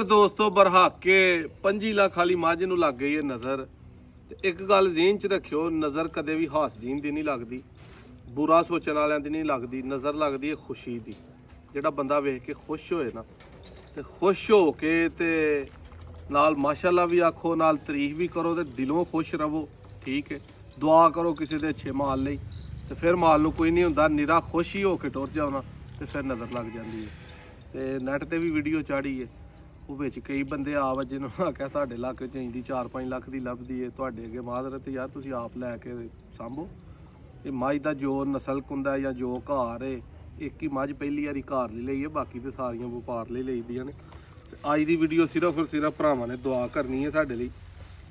ਦੋਸਤੋ ਬਰਹਾਕੇ 25 ਲੱਖ ਵਾਲੀ ਮੱਝ ਨੂੰ ਲੱਗ ਗਈ ਹੈ ਨਜ਼ਰ। ਤੇ ਇੱਕ ਗੱਲ ਜ਼ਿਹਨ 'ਚ ਰੱਖਿਓ, ਨਜ਼ਰ ਕਦੇ ਵੀ ਹਾਸਦੀਨ ਦੀ ਨਹੀਂ ਲੱਗਦੀ, ਬੁਰਾ ਸੋਚਣ ਵਾਲਿਆਂ ਦੀ ਨਹੀਂ ਲੱਗਦੀ। ਨਜ਼ਰ ਲੱਗਦੀ ਹੈ ਖੁਸ਼ੀ ਦੀ। ਜਿਹੜਾ ਬੰਦਾ ਵੇਖ ਕੇ ਖੁਸ਼ ਹੋਏ ਨਾ, ਤੇ ਖੁਸ਼ ਹੋ ਕੇ ਤੇ ਨਾਲ ਮਾਸ਼ਾਅੱਲਾ ਵੀ ਆਖੋ, ਨਾਲ ਤਾਰੀਫ ਵੀ ਕਰੋ ਤੇ ਦਿਲੋਂ ਖੁਸ਼ ਰਹੋ। ਠੀਕ ਹੈ, ਦੁਆ ਕਰੋ ਕਿਸੇ ਦੇ ਅੱਛੇ ਮਾਲ ਲਈ, ਤੇ ਫਿਰ ਮਾਲ ਨੂੰ ਕੋਈ ਨਹੀਂ ਹੁੰਦਾ। ਨਿਰਾ ਖੁਸ਼ੀ ਹੋ ਕੇ ਟੁਰ ਜਾਓ ਨਾ, ਤੇ ਫਿਰ ਨਜ਼ਰ ਲੱਗ ਜਾਂਦੀ ਹੈ। ਤੇ ਨੈਟ ਤੇ ਵੀ ਵੀਡੀਓ ਚਾੜੀ ਹੈ, ਉਹ ਵਿੱਚ ਕਈ ਬੰਦੇ ਆ ਵਜੇ ਨੂੰ ਆਖਿਆ ਸਾਡੇ ਇਲਾਕੇ 'ਚ ਇੰਦੀ 4-5 ਲੱਖ ਦੀ ਲੱਭਦੀ ਹੈ, ਤੁਹਾਡੇ ਅੱਗੇ ਮਾਜ਼ਰਤ ਯਾਰ, ਤੁਸੀਂ ਆਪ ਲੈ ਕੇ ਸਾਂਭੋ। ਇਹ ਮੱਝ ਦਾ ਜੋ ਨਸਲ ਹੁੰਦਾ ਜਾਂ ਜੋ ਘਾਰ ਹੈ, ਇੱਕ ਹੀ ਮੱਝ ਪਹਿਲੀ ਵਾਰੀ ਘਾਰ ਲਈ ਲਈ ਹੈ, ਬਾਕੀ ਤੇ ਸਾਰੀਆਂ ਵਪਾਰ ਲਈ ਲਈਦੀਆਂ ਨੇ। ਤੇ ਅੱਜ ਦੀ ਵੀਡੀਓ ਸਿਰਫ ਔਰ ਸਿਰਫ ਭਰਾਵਾਂ ਨੇ ਦੁਆ ਕਰਨੀ ਹੈ ਸਾਡੇ ਲਈ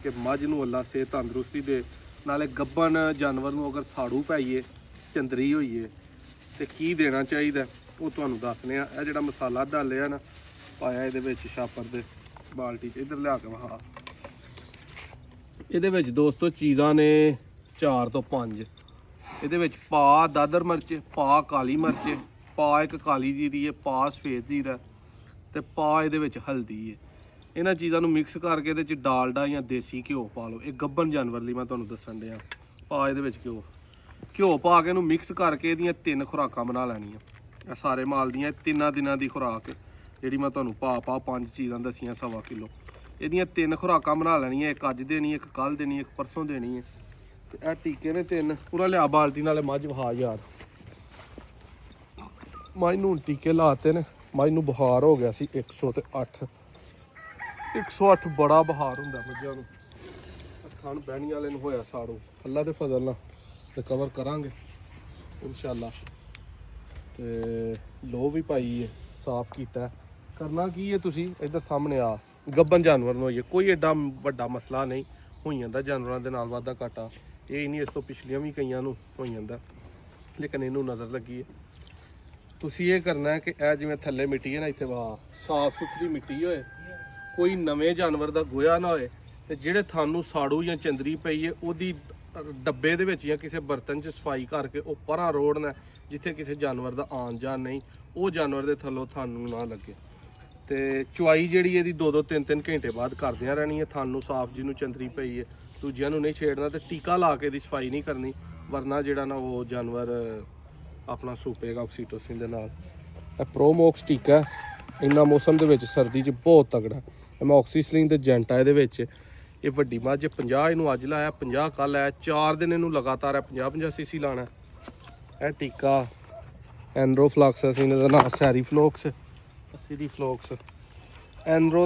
ਕਿ ਮੱਝ ਨੂੰ ਅੱਲਾ ਸਿਹਤ ਤੰਦਰੁਸਤੀ ਦੇ। ਨਾਲੇ ਗੱਬਨ ਜਾਨਵਰ ਨੂੰ ਅਗਰ ਸਾੜੂ ਪਾਈਏ, ਚੰਦਰੀ ਹੋਈਏ, ਤੇ ਕੀ ਦੇਣਾ ਚਾਹੀਦਾ ਉਹ ਤੁਹਾਨੂੰ ਦੱਸਦੇ ਆ। ਇਹ ਜਿਹੜਾ ਮਸਾਲਾ ਡਾਲਿਆ ਨਾ, ਪਾਇਆ ਇਹਦੇ ਵਿੱਚ ਛਾਪਰ ਦੇ ਬਾਲਟੀ 'ਚ, ਇੱਧਰ ਲਿਆ ਕੇ ਵਹਾ। ਇਹਦੇ ਵਿੱਚ ਦੋਸਤੋ ਚੀਜ਼ਾਂ ਨੇ 4 ਤੋਂ 5। ਇਹਦੇ ਵਿੱਚ ਪਾ ਦਾਦਰ ਮਿਰਚ, ਪਾ ਕਾਲੀ ਮਿਰਚ, ਪਾ ਇੱਕ ਕਾਲੀ ਜੀਰੀ ਹੈ, ਪਾ ਸਫੇਦ ਜੀਰਾ, ਤੇ ਪਾ ਇਹਦੇ ਵਿੱਚ ਹਲਦੀ ਹੈ। ਇਹਨਾਂ ਚੀਜ਼ਾਂ ਨੂੰ ਮਿਕਸ ਕਰਕੇ ਇਹਦੇ 'ਚ ਡਾਲਡਾ ਜਾਂ ਦੇਸੀ ਘਿਓ ਪਾ ਲਓ। ਇਹ ਗੱਬਨ ਜਾਨਵਰ ਲਈ ਮੈਂ ਤੁਹਾਨੂੰ ਦੱਸਣ ਡਿਆ। ਪਾ ਇਹਦੇ ਵਿੱਚ ਘਿਓ ਪਾ ਕੇ ਇਹਨੂੰ ਮਿਕਸ ਕਰਕੇ ਇਹਦੀਆਂ 3 ਖੁਰਾਕਾਂ ਬਣਾ ਲੈਣੀਆਂ। ਇਹ ਸਾਰੇ ਮਾਲ ਦੀਆਂ 3 ਦਿਨਾਂ ਦੀ ਖੁਰਾਕ ਜਿਹੜੀ ਮੈਂ ਤੁਹਾਨੂੰ ਪਾ 5 ਚੀਜ਼ਾਂ ਦੱਸੀਆਂ 1.25 ਕਿਲੋ। ਇਹਦੀਆਂ 3 ਖੁਰਾਕਾਂ ਬਣਾ ਲੈਣੀਆਂ। ਇੱਕ ਅੱਜ ਦੇਣੀ, ਇੱਕ ਕੱਲ ਦੇਣੀ, ਇੱਕ ਪਰਸੋਂ ਦੇਣੀ ਹੈ। ਤੇ ਇਹ ਟੀਕੇ ਨੇ 3 ਪੂਰਾ ਲਿਆ ਬਾਲਟੀ ਨਾਲੇ ਮੱਝ ਵਹਾ ਯਾਰ। ਮੱਝ ਨੂੰ ਟੀਕੇ ਲਾਤੇ ਨੇ। ਮੱਝ ਨੂੰ ਬੁਖਾਰ ਹੋ ਗਿਆ ਸੀ 108 ਬੜਾ ਬੁਖਾਰ ਹੁੰਦਾ ਮੱਝਾਂ ਨੂੰ। ਖਾਣ ਬਹਿਣੀ ਵਾਲੇ ਨੂੰ ਹੋਇਆ ਸਾੜੂ। ਅੱਲਾ ਦੇ ਫਜ਼ਲ ਨਾਲ ਰਿਕਵਰ ਕਰਾਂਗੇ ਇਨਸ਼ਾਅੱਲਾ। ਤੇ ਲੋ ਵੀ ਪਾਈ ਹੈ, ਸਾਫ਼ ਕੀਤਾ। ਕਰਨਾ ਕੀ ਹੈ, ਤੁਸੀਂ ਇੱਧਰ ਸਾਹਮਣੇ ਆ ਗੱਬਨ ਜਾਨਵਰ ਨੂੰ ਹੋਈਏ, ਕੋਈ ਐਡਾ ਵੱਡਾ ਮਸਲਾ ਨਹੀਂ ਹੋ ਜਾਂਦਾ ਜਾਨਵਰਾਂ ਦੇ ਨਾਲ ਵਾਧਾ ਘਾਟਾ। ਇਹ ਨਹੀਂ, ਇਸ ਤੋਂ ਪਿਛਲੀਆਂ ਵੀ ਕਈਆਂ ਨੂੰ ਹੋ ਜਾਂਦਾ, ਲੇਕਿਨ ਇਹਨੂੰ ਨਜ਼ਰ ਲੱਗੀ ਹੈ। ਤੁਸੀਂ ਇਹ ਕਰਨਾ ਹੈ ਕਿ ਇਹ ਜਿਵੇਂ ਥੱਲੇ ਮਿੱਟੀ ਹੈ ਨਾ, ਇੱਥੇ ਵਾਹ ਸਾਫ਼ ਸੁਥਰੀ ਮਿੱਟੀ ਹੋਏ, ਕੋਈ ਨਵੇਂ ਜਾਨਵਰ ਦਾ ਗੋਇਆ ਨਾ ਹੋਏ, ਤੇ ਜਿਹੜੇ ਤੁਹਾਨੂੰ ਸਾੜੂ ਜਾਂ ਚੰਦਰੀ ਪਈ ਹੈ ਉਹਦੀ ਡੱਬੇ ਦੇ ਵਿੱਚ ਜਾਂ ਕਿਸੇ ਬਰਤਨ 'ਚ ਸਫਾਈ ਕਰਕੇ ਉਹ ਪਰਾਂ ਰੋੜਨਾ, ਜਿੱਥੇ ਕਿਸੇ ਜਾਨਵਰ ਦਾ ਆਉਣ ਜਾਣ ਨਹੀਂ, ਉਹ ਜਾਨਵਰ ਦੇ ਥੱਲੋਂ ਤੁਹਾਨੂੰ ਨਾ ਲੱਗੇ। ਤੇ ਚੁਆਈ ਜਿਹੜੀ ਇਹਦੀ 2-2 3-3 ਘੰਟੇ ਬਾਅਦ ਕਰਦਿਆਂ ਰਹਿਣੀ ਹੈ। ਤੁਹਾਨੂੰ ਸਾਫ਼ ਜਿਹਨੂੰ ਚੰਦਰੀ ਪਈ ਹੈ, ਦੂਜਿਆਂ ਨੂੰ ਨਹੀਂ ਛੇੜਨਾ, ਤੇ ਟੀਕਾ ਲਾ ਕੇ ਇਹਦੀ ਸਫਾਈ ਨਹੀਂ ਕਰਨੀ, ਵਰਨਾ ਜਿਹੜਾ ਨਾ ਉਹ ਜਾਨਵਰ ਆਪਣਾ ਸੂਪੇਗਾ ਆਕਸੀਟੋਸਿਨ ਦੇ ਨਾਲ। ਇਹ ਪ੍ਰੋਮੋਕਸ ਟੀਕਾ ਇੰਨਾ ਮੌਸਮ ਦੇ ਵਿੱਚ ਸਰਦੀ 'ਚ ਬਹੁਤ ਤਗੜਾ। ਐਮੋਕਸੀਸਿਲਿਨ ਦੇ ਏਜੰਟ ਆ ਇਹਦੇ ਵਿੱਚ। ਇਹ ਵੱਡੀ ਮੱਝ 50 ਇਹਨੂੰ ਅੱਜ ਲਾਇਆ, 50 ਕੱਲ੍ਹ ਆਇਆ, 4 ਦਿਨ ਇਹਨੂੰ ਲਗਾਤਾਰ 50-50 ਸੀਸੀ ਲਾਣਾ। ਇਹ ਟੀਕਾ ਐਨਰੋਫਲੈਕਸ, ਅਸੀਂ ਇਹਦਾ ਨਾਮ ਸੈਰੀਫਲੋਕਸ, ਐਨਰੋ